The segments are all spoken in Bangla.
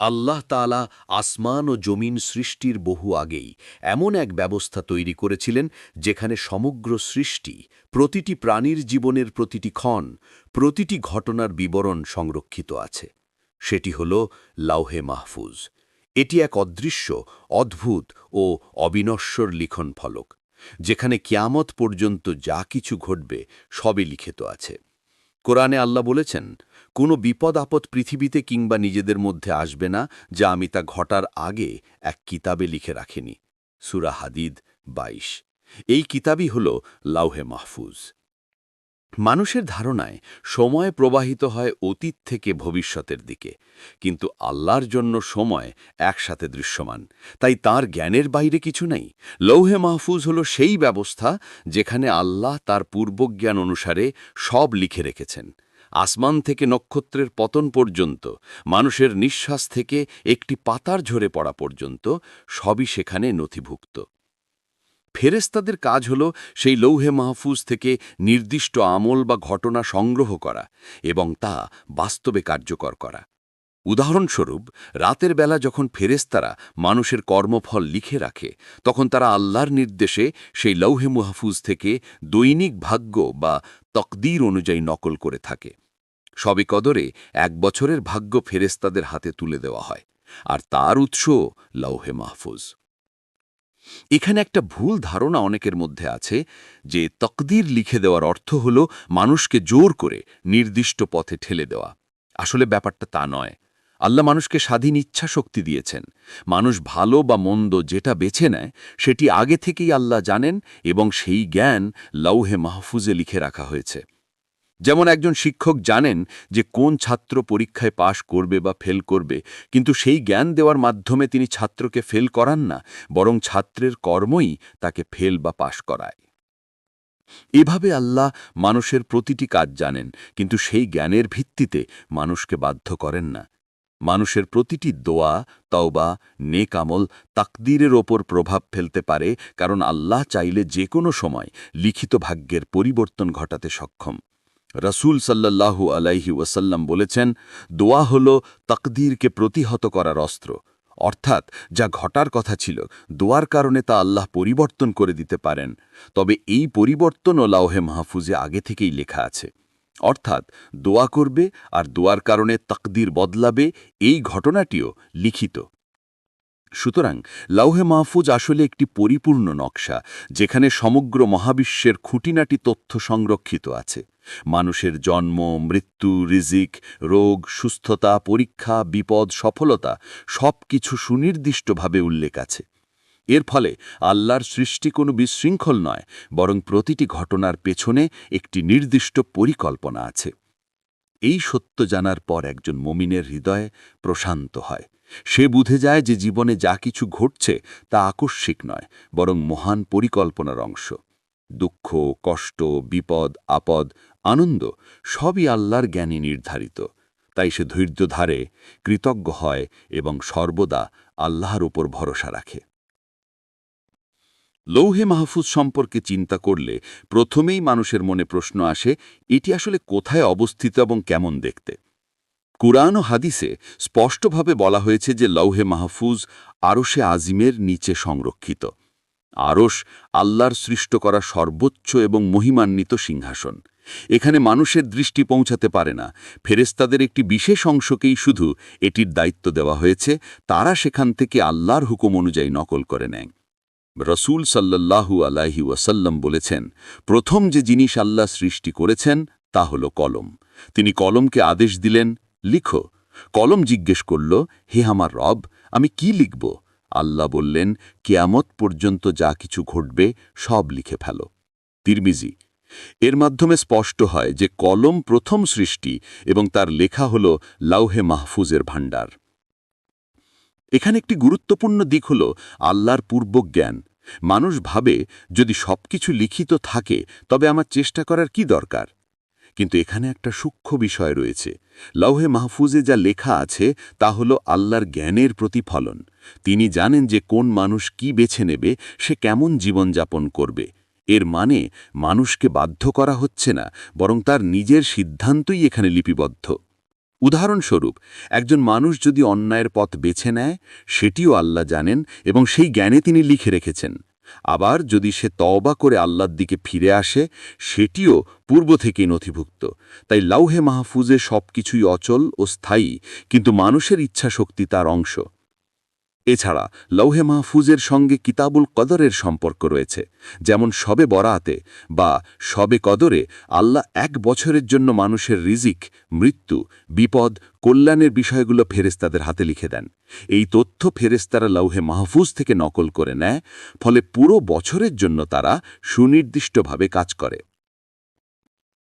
আল্লাহ তাআলা আসমান ও জমিন সৃষ্টির বহু আগেই এমন এক ব্যবস্থা তৈরি করেছিলেন যেখানে সমগ্র সৃষ্টি, প্রতিটি প্রাণীর জীবনের প্রতিটি ক্ষণ, প্রতিটি ঘটনার বিবরণ সংরক্ষিত আছে। সেটি হল লাওহে মাহফুজ। এটি এক অদৃশ্য, অদ্ভুত ও অবিনশ্বর লিখন ফলক, যেখানে কিয়ামত পর্যন্ত যা কিছু ঘটবে সবই লিখিত আছে। কোরআনে আল্লাহ বলেছেন, কোনো বিপদ আপদ পৃথিবীতে কিংবা নিজেদের মধ্যে আসবে না যা আমি তা ঘটার আগে এক কিতাবে লিখে রাখিনি। সূরা হাদিদ ২২। এই কিতাবই হল লাওহে মাহফুজ। মানুষের ধারণায় সময় প্রবাহিত হয় অতীত থেকে ভবিষ্যতের দিকে, কিন্তু আল্লাহর জন্য সময় একসাথে দৃশ্যমান, তাই তার জ্ঞানের বাইরে কিছু নেই। লৌহে মাহফুজ হল সেই ব্যবস্থা যেখানে আল্লাহ তার পূর্বজ্ঞান অনুসারে সব লিখে রেখেছেন। আসমান থেকে নক্ষত্রের পতন পর্যন্ত, মানুষের নিঃশ্বাস থেকে একটি পাতার ঝরে পড়া পর্যন্ত সবই সেখানে নথিভুক্ত। ফেরেশতাদের কাজ হল সেই লৌহে মাহফুজ থেকে নির্দিষ্ট আমল বা ঘটনা সংগ্রহ করা এবং তা বাস্তবে কার্যকর করা। উদাহরণস্বরূপ, রাতের বেলা যখন ফেরেশতারা মানুষের কর্মফল লিখে রাখে, তখন তারা আল্লাহর নির্দেশে সেই লৌহে মাহফুজ থেকে দৈনিক ভাগ্য বা তকদির অনুযায়ী নকল করে থাকে। শবে কদরে ১ বছরের ভাগ্য ফেরেশতাদের হাতে তুলে দেওয়া হয়, আর তার উৎস লৌহে মাহফুজ। এখানে একটা ভুল ধারণা অনেকের মধ্যে আছে যে তকদির লিখে দেওয়ার অর্থ হল মানুষকে জোর করে নির্দিষ্ট পথে ঠেলে দেওয়া। আসলে ব্যাপারটা তা নয়। আল্লাহ মানুষকে স্বাধীন ইচ্ছা শক্তি দিয়েছেন। মানুষ ভালো বা মন্দ যেটা বেছে নেয় সেটি আগে থেকেই আল্লাহ জানেন, এবং সেই জ্ঞান লৌহে মাহফুজে লিখে রাখা হয়েছে। যেমন একজন শিক্ষক জানেন যে কোন ছাত্র পরীক্ষায় পাশ করবে বা ফেল করবে, কিন্তু সেই জ্ঞান দেওয়ার মাধ্যমে তিনি ছাত্রকে ফেল করান না, বরং ছাত্রের কর্মই তাকে ফেল বা পাশ করায়। এভাবে আল্লাহ মানুষের প্রতিটি কাজ জানেন, কিন্তু সেই জ্ঞানের ভিত্তিতে মানুষকে বাধ্য করেন না। মানুষের প্রতিটি দোয়া, তওবা, নেক আমল তাকদীরের ওপর প্রভাব ফেলতে পারে, কারণ আল্লাহ চাইলে যে কোনো সময় লিখিত ভাগ্যের পরিবর্তন ঘটাতে সক্ষম। রাসূল সাল্লাল্লাহু আলাইহি ওয়াসাল্লাম বলেছেন, দোয়া হল তাকদীরকে প্রতিহত করার অস্ত্র। অর্থাৎ যা ঘটার কথা ছিল, দোয়ার কারণে তা আল্লাহ পরিবর্তন করে দিতে পারেন। তবে এই পরিবর্তনও লাওহে মাহফুজে আগে থেকেই লেখা আছে। অর্থাৎ দোয়া করবে আর দোয়ার কারণে তাকদীর বদলাবে, এই ঘটনাটিও লিখিত। সুতরাং লাওহে মাহফুজ আসলে একটি পরিপূর্ণ নকশা, যেখানে সমগ্র মহাবিশ্বের খুঁটিনাটি তথ্য সংরক্ষিত আছে। মানুষের জন্ম, মৃত্যু, রিজিক, রোগ, সুস্থতা, পরীক্ষা, বিপদ, সফলতা সবকিছু সুনির্দিষ্টভাবে উল্লেখ আছে। এর ফলে আল্লাহর সৃষ্টি কোনো বিশৃঙ্খল নয়, বরং প্রতিটি ঘটনার পেছনে একটি নির্দিষ্ট পরিকল্পনা আছে। এই সত্য জানার পর একজন মুমিনের হৃদয় প্রশান্ত হয়। সে বুঝে যায় যে জীবনে যা কিছু ঘটছে তা আকস্মিক নয়, বরং মহান পরিকল্পনার অংশ। দুঃখ, কষ্ট, বিপদ, আপদ, আনন্দ সবই আল্লাহর জ্ঞানে নির্ধারিত। তাই সে ধৈর্য ধারে, কৃতজ্ঞ হয় এবং সর্বদা আল্লাহর উপর ভরসা রাখে। লৌহে মাহফুজ সম্পর্কে চিন্তা করলে প্রথমেই মানুষের মনে প্রশ্ন আসে, এটি আসলে কোথায় অবস্থিত এবং কেমন দেখতে? কুরআন ও হাদিসে স্পষ্টভাবে বলা হয়েছে যে লৌহে মাহফুজ আরশে আজিমের নিচে সংরক্ষিত। আরশ আল্লাহর সৃষ্ট করা সর্বোচ্চ এবং মহিমান্বিত সিংহাসন। এখানে মানুষের দৃষ্টি পৌঁছাতে পারে না। ফেরেশতাদের একটি বিশেষ অংশকেই শুধু এটির দায়িত্ব দেওয়া হয়েছে, তারা সেখান থেকে আল্লাহর হুকুম অনুযায়ী নকল করে নেয়। রসূল সাল্লাল্লাহু আলাইহি ওয়াসাল্লাম বলেছেন, প্রথম যে জিনিস আল্লাহ সৃষ্টি করেছেন তা হল কলম। তিনি কলমকে আদেশ দিলেন, লিখো। কলম জিজ্ঞেস করল, হে আমার রব, আমি কি লিখব? আল্লাহ বললেন, কিয়ামত পর্যন্ত যা কিছু ঘটবে সব লিখে ফেলো। তিরমিজি। এর মাধ্যমে স্পষ্ট হয় যে কলম প্রথম সৃষ্টি এবং তার লেখা হল লাওহে মাহফুজের ভাণ্ডার। এখানে একটি গুরুত্বপূর্ণ দিক হল আল্লাহর পূর্বজ্ঞান। মানুষ ভাবে, যদি সবকিছু লিখিত থাকে তবে আমার চেষ্টা করার কি দরকার? কিন্তু এখানে একটা সূক্ষ্ম বিষয় রয়েছে। লাওহে মাহফুজে যা লেখা আছে তা হল আল্লাহর জ্ঞানের প্রতিফলন। তিনি জানেন যে কোন মানুষ কি বেছে নেবে, সে কেমন জীবনযাপন করবে। এর মানে মানুষকে বাধ্য করা হচ্ছে না, বরং তার নিজের সিদ্ধান্তই এখানে লিপিবদ্ধ। উদাহরণস্বরূপ, একজন মানুষ যদি অন্যায়ের পথ বেছে নেয়, সেটিও আল্লাহ জানেন এবং সেই জ্ঞানে তিনি লিখে রেখেছেন। আবার যদি সে তওবা করে আল্লাহর দিকে ফিরে আসে, সেটিও পূর্ব থেকেই নথিভুক্ত। তাই লাউহে মাহফুজে সবকিছুই অচল ও স্থায়ী, কিন্তু মানুষের ইচ্ছাশক্তি তার অংশ। এছাড়া লৌহে মাহফুজের সঙ্গে কিতাবুল কদরের সম্পর্ক রয়েছে। যেমন শবে বরাতে বা শবে কদরে আল্লাহ 1 বছরের জন্য মানুষের রিজিক, মৃত্যু, বিপদ, কল্যাণের বিষয়গুলো ফেরেশতাদের হাতে লিখে দেন। এই তথ্য ফেরেশতারা লৌহে মাহফুজ থেকে নকল করে নেয়, ফলে পুরো বছরের জন্য তারা সুনির্দিষ্টভাবে কাজ করে।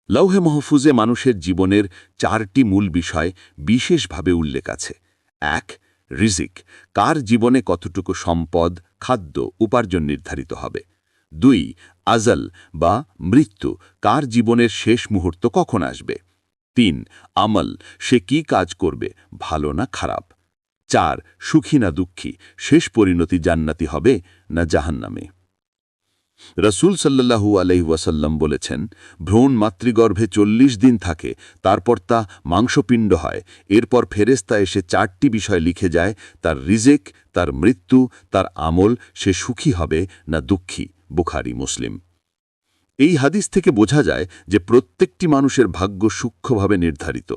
লৌহে মাহফুজে মানুষের জীবনের 4টি মূল বিষয় বিশেষভাবে উল্লেখ আছে। 1. রিজিক, কার জীবনে কতটুকু সম্পদ, খাদ্য, উপার্জন নির্ধারিত হবে। 2. আজল বা মৃত্যু, কার জীবনের শেষ মুহূর্ত কখন আসবে। 3. আমল, সে কি কাজ করবে, ভালো না খারাপ। 4. সুখী না দুঃখী, শেষ পরিণতি জান্নাতি হবে না জাহান্নামে। রাসূল সাল্লাল্লাহু আলাইহি ওয়াসাল্লাম বলেছেন, ভ্রূণ মাতৃগর্ভে 40 দিন থাকে, তারপর তা মাংসপিণ্ড হয়। এরপর ফেরেশতা এসে 4টি বিষয় লিখে যায়: তার রিজিক, তার মৃত্যু, তার আমল, সে সুখী হবে না দুঃখী। বুখারী, মুসলিম। এই হাদিস থেকে বোঝা যায় যে প্রত্যেকটি মানুষের ভাগ্য সূক্ষ্মভাবে নির্ধারিত।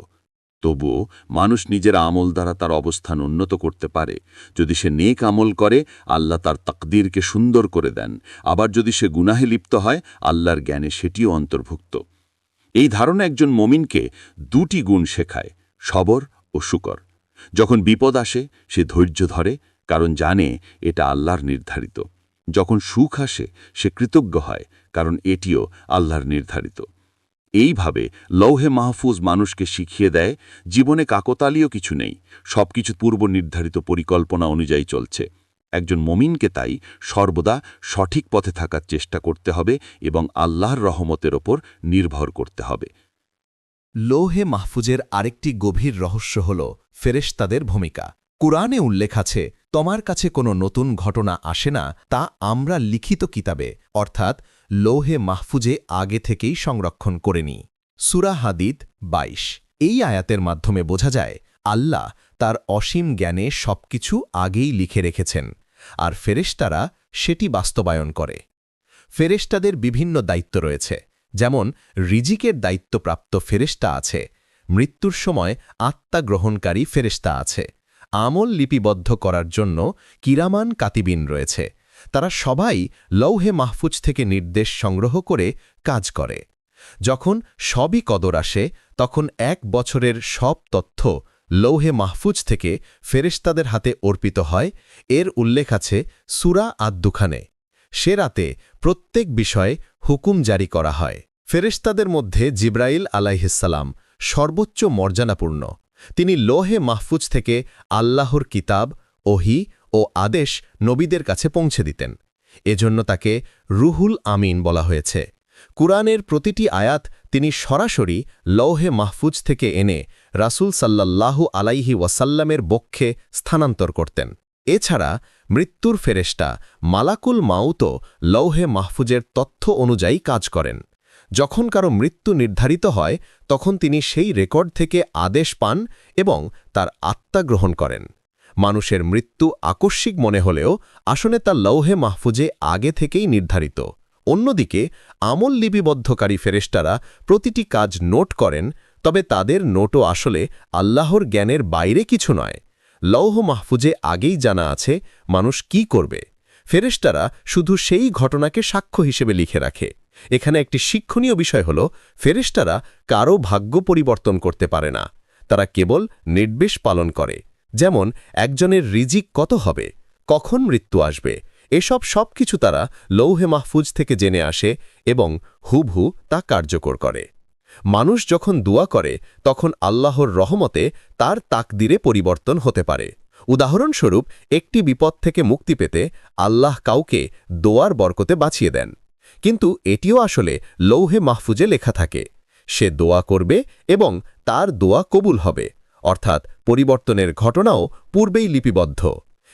তবুও মানুষ নিজের আমল দ্বারা তার অবস্থান উন্নত করতে পারে। যদি সে নেক আমল করে, আল্লাহ তার তাকদীরকে সুন্দর করে দেন। আবার যদি সে গুনাহে লিপ্ত হয়, আল্লাহর জ্ঞানে সেটিও অন্তর্ভুক্ত। এই ধারণা একজন মুমিনকে 2টি গুণ শেখায়: সবর ও শুকর। যখন বিপদ আসে, সে ধৈর্য ধরে, কারণ জানে এটা আল্লাহর নির্ধারিত। যখন সুখ আসে, সে কৃতজ্ঞ হয়, কারণ এটিও আল্লাহর নির্ধারিত। এইভাবে লৌহে মাহফুজ মানুষকে শিখিয়ে দেয়, জীবনে কাকতালীয় কিছু নেই, সবকিছু পূর্ব নির্ধারিত পরিকল্পনা অনুযায়ী চলছে। একজন মুমিনকে তাই সর্বদা সঠিক পথে থাকার চেষ্টা করতে হবে এবং আল্লাহর রহমতের ওপর নির্ভর করতে হবে। লৌহে মাহফুজের আরেকটি গভীর রহস্য হল ফেরেশতাদের ভূমিকা। কুরআনে উল্লেখ আছে, তোমার কাছে কোনো নতুন ঘটনা আসে না, তা আমরা লিখিত কিতাবে অর্থাৎ লৌহে মাহফুজে আগে থেকেই সংরক্ষণ করে নিই। সূরা হাদীদ 22। এই আয়াতের মাধ্যমে বোঝা যায়, আল্লাহ তার অসীম জ্ঞানে সবকিছু আগেই লিখে রেখেছেন, আর ফেরেশতারা সেটি বাস্তবায়ন করে। ফেরেশতাদের বিভিন্ন দায়িত্ব রয়েছে, যেমন রিজিকের দায়িত্বপ্রাপ্ত ফেরেশতা আছে, মৃত্যুর সময় আত্মা গ্রহণকারী ফেরেশতা আছে, আমল লিপিবদ্ধ করার জন্য কিরামান কাতিবিন রয়েছে। তারা সবাই লৌহে মাহফুজ থেকে নির্দেশ সংগ্রহ করে কাজ করে। যখন সবই কদর আসে, তখন 1 বছরের সব তথ্য লৌহে মাহফুজ থেকে ফেরেশতাদের হাতে অর্পিত হয়। এর উল্লেখ আছে সূরা আদ-দুখানে। সে রাতে প্রত্যেক বিষয়ে হুকুম জারি করা হয়। ফেরেশতাদের মধ্যে জিবরাইল আলাইহিসসালাম সর্বোচ্চ মর্যাদাপূর্ণ। তিনি লৌহে মাহফুজ থেকে আল্লাহর কিতাব, ওহী ও আদেশ নবীদের কাছে পৌঁছে দিতেন। এজন্য তাকে রুহুল আমিন বলা হয়েছে। কুরআনের প্রতিটি আয়াত তিনি সরাসরি লৌহে মাহফুজ থেকে এনে রাসূল সাল্লাল্লাহু আলাইহি ওয়াসাল্লামের বক্ষে স্থানান্তর করতেন। এছাড়া মৃত্যুর ফেরেশতা মালাকুল মাউতও লৌহে মাহফুজের তথ্য অনুযায়ী কাজ করেন। যখন কারো মৃত্যু নির্ধারিত হয়, তখন তিনি সেই রেকর্ড থেকে আদেশ পান এবং তার আত্মা গ্রহণ করেন। মানুষের মৃত্যু আকস্মিক মনে হলেও আসলে তা লৌহে মাহফুজে আগে থেকেই নির্ধারিত। অন্যদিকে আমল লিপিবদ্ধকারী ফেরেশতারা প্রতিটি কাজ নোট করেন, তবে তাদের নোটও আসলে আল্লাহর জ্ঞানের বাইরে কিছু নয়। লৌহ মাহফুজে আগেই জানা আছে মানুষ কি করবে। ফেরেশতারা শুধু সেই ঘটনাকে সাক্ষ্য হিসেবে লিখে রাখে। এখানে একটি শিক্ষণীয় বিষয় হল, ফেরেশতারা কারও ভাগ্য পরিবর্তন করতে পারে না, তারা কেবল নির্দেশ পালন করে। যেমন একজনের রিজিক কত হবে, কখন মৃত্যু আসবে, এসব সবকিছু তারা লৌহে মাহফুজ থেকে জেনে আসে এবং হুবহু তা কার্যকর করে। মানুষ যখন দোয়া করে, তখন আল্লাহর রহমতে তার তাকদিরে পরিবর্তন হতে পারে। উদাহরণস্বরূপ, একটি বিপদ থেকে মুক্তি পেতে আল্লাহ কাউকে দোয়ার বরকতে বাঁচিয়ে দেন, কিন্তু এটিও আসলে লৌহে মাহফুজে লেখা থাকে। সে দোয়া করবে এবং তার দোয়া কবুল হবে, অর্থাৎ পরিবর্তনের ঘটনাও পূর্বেই লিপিবদ্ধ।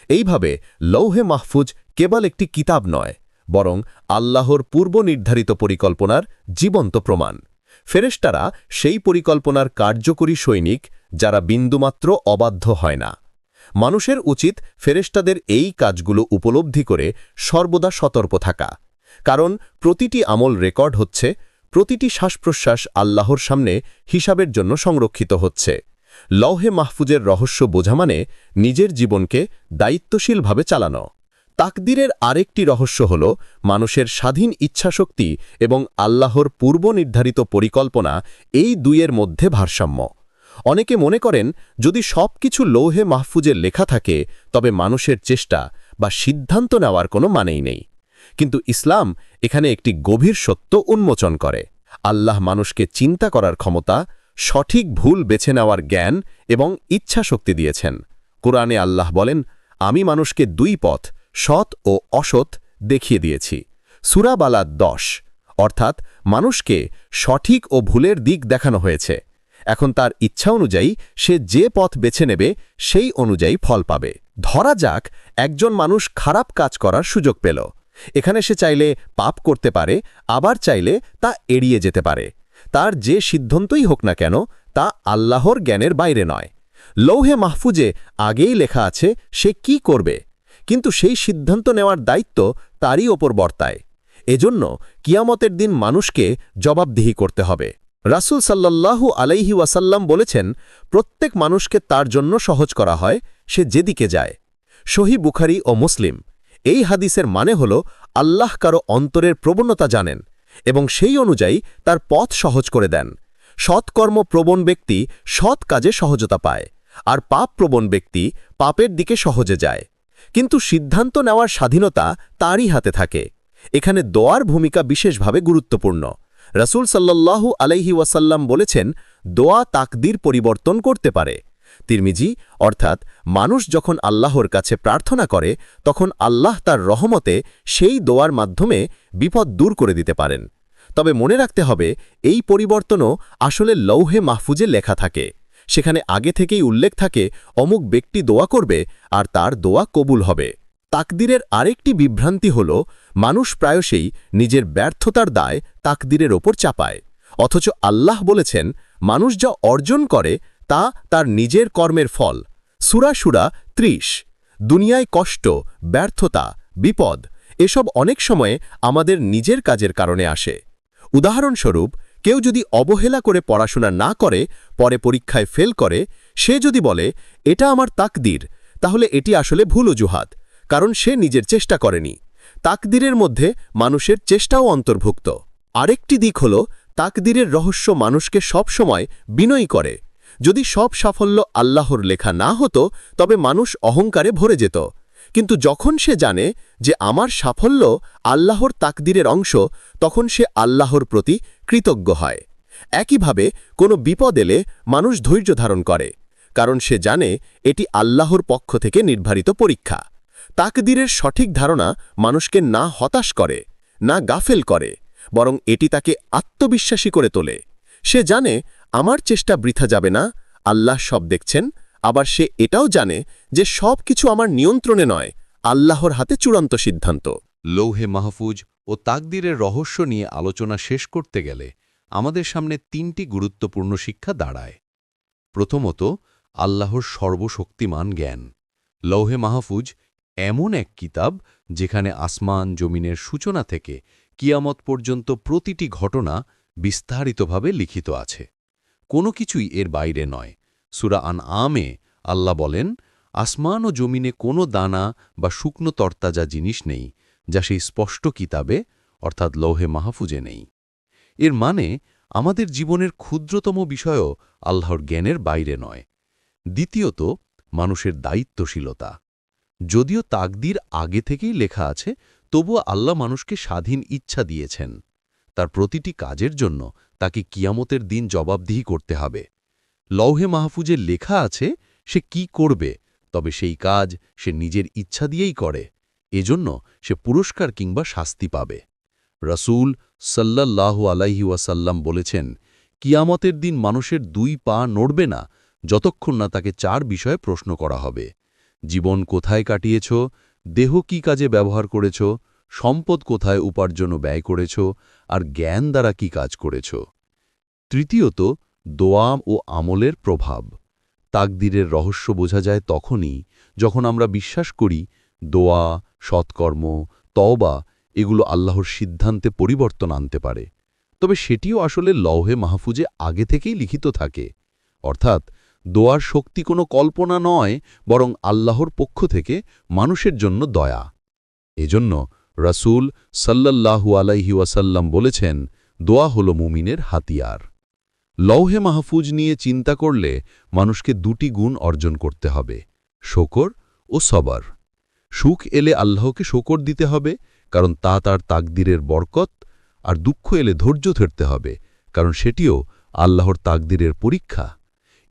এইভাবে লৌহে মাহফুজ কেবল একটি কিতাব নয়, বরং আল্লাহর পূর্ব নির্ধারিত পরিকল্পনার জীবন্ত প্রমাণ। ফেরেশতারা সেই পরিকল্পনার কার্যকরী সৈনিক, যারা বিন্দুমাত্র অবাধ্য হয় না। মানুষের উচিত ফেরেশতাদের এই কাজগুলো উপলব্ধি করে সর্বদা সতর্ক থাকা, কারণ প্রতিটি আমল রেকর্ড হচ্ছে, প্রতিটি শ্বাসপ্রশ্বাস আল্লাহর সামনে হিসাবের জন্য সংরক্ষিত হচ্ছে। লৌহে মাহফুজের রহস্য বোঝা মানে নিজের জীবনকে দায়িত্বশীলভাবে চালানো। তাকদিরের আরেকটি রহস্য হল মানুষের স্বাধীন ইচ্ছাশক্তি এবং আল্লাহর পূর্ব নির্ধারিত পরিকল্পনা, এই দুইয়ের মধ্যে ভারসাম্য। অনেকে মনে করেন যদি সবকিছু লৌহে মাহফুজে লেখা থাকে তবে মানুষের চেষ্টা বা সিদ্ধান্ত নেওয়ার কোনো মানেই নেই। কিন্তু ইসলাম এখানে একটি গভীর সত্য উন্মোচন করে। আল্লাহ মানুষকে চিন্তা করার ক্ষমতা, সঠিক ভুল বেছে নেওয়ার জ্ঞান এবং ইচ্ছাশক্তি দিয়েছেন। কোরআনে আল্লাহ বলেন, আমি মানুষকে দুই পথ, সৎ ও অসৎ, দেখিয়ে দিয়েছি। সূরা বালাদ 10। অর্থাৎ মানুষকে সঠিক ও ভুলের দিক দেখানো হয়েছে। এখন তার ইচ্ছা অনুযায়ী সে যে পথ বেছে নেবে সেই অনুযায়ী ফল পাবে। ধরা যাক একজন মানুষ খারাপ কাজ করার সুযোগ পেল। এখানে সে চাইলে পাপ করতে পারে, আবার চাইলে তা এড়িয়ে যেতে পারে। তার যে সিদ্ধান্তই হোক না কেন তা আল্লাহর জ্ঞানের বাইরে নয়। লৌহে মাহফুজে আগেই লেখা আছে সে কি করবে, কিন্তু সেই সিদ্ধান্ত নেওয়ার দায়িত্ব তারই ওপর বর্তায়। এজন্য কিয়ামতের দিন মানুষকে জবাবদিহি করতে হবে। রাসূল সাল্লাল্লাহু আলাইহি ওয়াসাল্লাম বলেছেন, প্রত্যেক মানুষকে তার জন্য সহজ করা হয় সে যেদিকে যায়। সহিহ বুখারী ও মুসলিম। এই হাদিসের মানে হল আল্লাহ কারো অন্তরের প্রবণতা জানেন এবং সেই অনুযায়ী তার পথ সহজ করে দেন। সৎকর্ম প্রবণ ব্যক্তি সৎ কাজে সহজতা পায়, আর পাপ প্রবণ ব্যক্তি পাপের দিকে সহজে যায়। কিন্তু সিদ্ধান্ত নেওয়ার স্বাধীনতা তারই হাতে থাকে। এখানে দোয়ার ভূমিকা বিশেষভাবে গুরুত্বপূর্ণ। রাসূল সাল্লাল্লাহু আলাইহি ওয়াসাল্লাম বলেছেন, দোয়া তাকদীর পরিবর্তন করতে পারে। তিরমিজি। অর্থাৎ মানুষ যখন আল্লাহর কাছে প্রার্থনা করে তখন আল্লাহ তার রহমতে সেই দোয়ার মাধ্যমে বিপদ দূর করে দিতে পারেন। তবে মনে রাখতে হবে এই পরিবর্তনও আসলে লৌহে মাহফুজে লেখা থাকে। সেখানে আগে থেকেই উল্লেখ থাকে অমুক ব্যক্তি দোয়া করবে আর তার দোয়া কবুল হবে। তাকদিরের আরেকটি বিভ্রান্তি হল মানুষ প্রায়শই নিজের ব্যর্থতার দায় তাকদিরের ওপর চাপায়, অথচ আল্লাহ বলেছেন মানুষ যা অর্জন করে তা তার নিজের কর্মের ফল। সূরা শুরা 30। দুনিয়ায় কষ্ট, ব্যর্থতা, বিপদ এসব অনেক সময়ে আমাদের নিজের কাজের কারণে আসে। উদাহরণস্বরূপ, কেউ যদি অবহেলা করে পড়াশোনা না করে, পরে পরীক্ষায় ফেল করে, সে যদি বলে এটা আমার তাকদির, তাহলে এটি আসলে ভুল অজুহাত, কারণ সে নিজের চেষ্টা করেনি। তাকদিরের মধ্যে মানুষের চেষ্টাও অন্তর্ভুক্ত। আরেকটি দিক হল তাকদিরের রহস্য মানুষকে সবসময় বিনয়ী করে। যদি সব সাফল্য আল্লাহর লেখা না হতো তবে মানুষ অহংকারে ভরে যেত। কিন্তু যখন সে জানে যে আমার সাফল্য আল্লাহর তাকদিরের অংশ, তখন সে আল্লাহর প্রতি কৃতজ্ঞ হয়। একইভাবে কোনো বিপদ এলে মানুষ ধৈর্য ধারণ করে, কারণ সে জানে এটি আল্লাহর পক্ষ থেকে নির্ধারিত পরীক্ষা। তাকদিরের সঠিক ধারণা মানুষকে না হতাশ করে, না গাফেল করে, বরং এটি তাকে আত্মবিশ্বাসী করে তোলে। সে জানে আমার চেষ্টা বৃথা যাবে না, আল্লাহ সব দেখছেন। আবার সে এটাও জানে যে সব কিছু আমার নিয়ন্ত্রণে নয়, আল্লাহর হাতে চূড়ান্ত সিদ্ধান্ত। লৌহে মাহফুজ ও তাকদিরের রহস্য নিয়ে আলোচনা শেষ করতে গেলে আমাদের সামনে 3টি গুরুত্বপূর্ণ শিক্ষা দাঁড়ায়। প্রথমত, আল্লাহর সর্বশক্তিমান জ্ঞান। লৌহে মাহফুজ এমন এক কিতাব যেখানে আসমান জমিনের সূচনা থেকে কিয়ামত পর্যন্ত প্রতিটি ঘটনা বিস্তারিতভাবে লিখিত আছে। কোনো কিছুই এর বাইরে নয়। সূরা আনআমে আল্লাহ বলেন, আসমান ও জমিনে কোনো দানা বা শুকনো তরতাজা জিনিস নেই যা সেই স্পষ্ট কিতাবে অর্থাৎ লৌহে মাহফুজে নেই। এর মানে আমাদের জীবনের ক্ষুদ্রতম বিষয়ও আল্লাহর জ্ঞানের বাইরে নয়। দ্বিতীয়ত, মানুষের দায়িত্বশীলতা। যদিও তাকদির আগে থেকেই লেখা আছে, তবুও আল্লাহ মানুষকে স্বাধীন ইচ্ছা দিয়েছেন। তার প্রতিটি কাজের জন্য তাকে কিয়ামতের দিন জবাবদিহি করতে হবে। লৌহে মাহফুজে লেখা আছে সে কি করবে, তবে সেই কাজ সে নিজের ইচ্ছা দিয়েই করে। এজন্য সে পুরস্কার কিংবা শাস্তি পাবে। রাসূল সাল্লাল্লাহু আলাইহি ওয়াসাল্লাম বলেছেন, কিয়ামতের দিন মানুষের 2 পা নড়বে না যতক্ষণ না তাকে 4 বিষয়ে প্রশ্ন করা হবে। জীবন কোথায় কাটিয়েছ, দেহ কি কাজে ব্যবহার করেছ, সম্পদ কোথায় উপার্জন ব্যয় করেছ, আর জ্ঞান দ্বারা কি কাজ করেছ। তৃতীয়ত, দোয়া ও আমলের প্রভাব। তাকদীরের রহস্য বোঝা যায় তখনই যখন আমরা বিশ্বাস করি দোয়া, সৎকর্ম, তওবা এগুলো আল্লাহর সিদ্ধান্তে পরিবর্তন আনতে পারে। তবে সেটিও আসলে লৌহে মাহফুজে আগে থেকেই লিখিত থাকে, অর্থাৎ দোয়ার শক্তি কোনো কল্পনা নয়, বরং আল্লাহর পক্ষ থেকে মানুষের জন্য দয়া। এজন্য রাসূল সাল্লাল্লাহু আলাইহি ওয়াসাল্লাম বলেছেন, দোয়া হল মুমিনের হাতিয়ার। লৌহে মাহফুজ নিয়ে চিন্তা করলে মানুষকে দুটি গুণ অর্জন করতে হবে, শকর ও সবর। সুখ এলে আল্লাহকে শকর দিতে হবে, কারণ তা তার তাকদীরের বরকত, আর দুঃখ এলে ধৈর্য ধরতে হবে, কারণ সেটিও আল্লাহর তাকদীরের পরীক্ষা।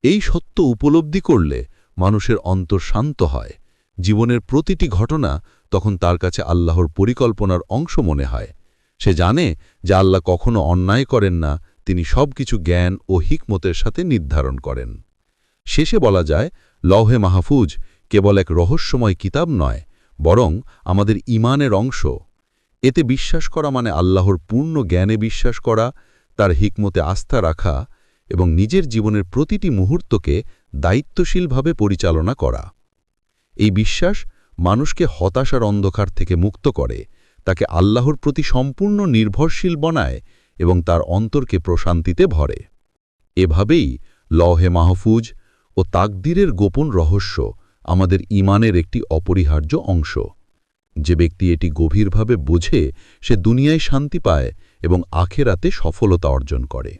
এই সত্য উপলব্ধি করলে মানুষের অন্তর শান্ত হয়, জীবনের প্রতিটি ঘটনা তখন তার কাছে আল্লাহর পরিকল্পনার অংশ মনে হয়। সে জানে যে আল্লাহ কখনো অন্যায় করেন না, তিনি সবকিছু জ্ঞান ও হিকমতের সাথে নির্ধারণ করেন। শেষে বলা যায়, লৌহে মাহফুজ কেবল এক রহস্যময় কিতাব নয়, বরং আমাদের ঈমানের অংশ। এতে বিশ্বাস করা মানে আল্লাহর পূর্ণ জ্ঞানে বিশ্বাস করা, তার হিকমতে আস্থা রাখা এবং নিজের জীবনের প্রতিটি মুহূর্তকে দায়িত্বশীলভাবে পরিচালনা করা। এই বিশ্বাস মানুষকে হতাশার অন্ধকার থেকে মুক্ত করে, তাকে আল্লাহর প্রতি সম্পূর্ণ নির্ভরশীল বানায় এবং তার অন্তরকে প্রশান্তিতে ভরে। এভাবেই লৌহে মাহফুজ ও তাকদীরের গোপন রহস্য আমাদের ঈমানের একটি অপরিহার্য অংশ। যে ব্যক্তি এটি গভীরভাবে বোঝে, সে দুনিয়ায় শান্তি পায় এবং আখেরাতে সফলতা অর্জন করে।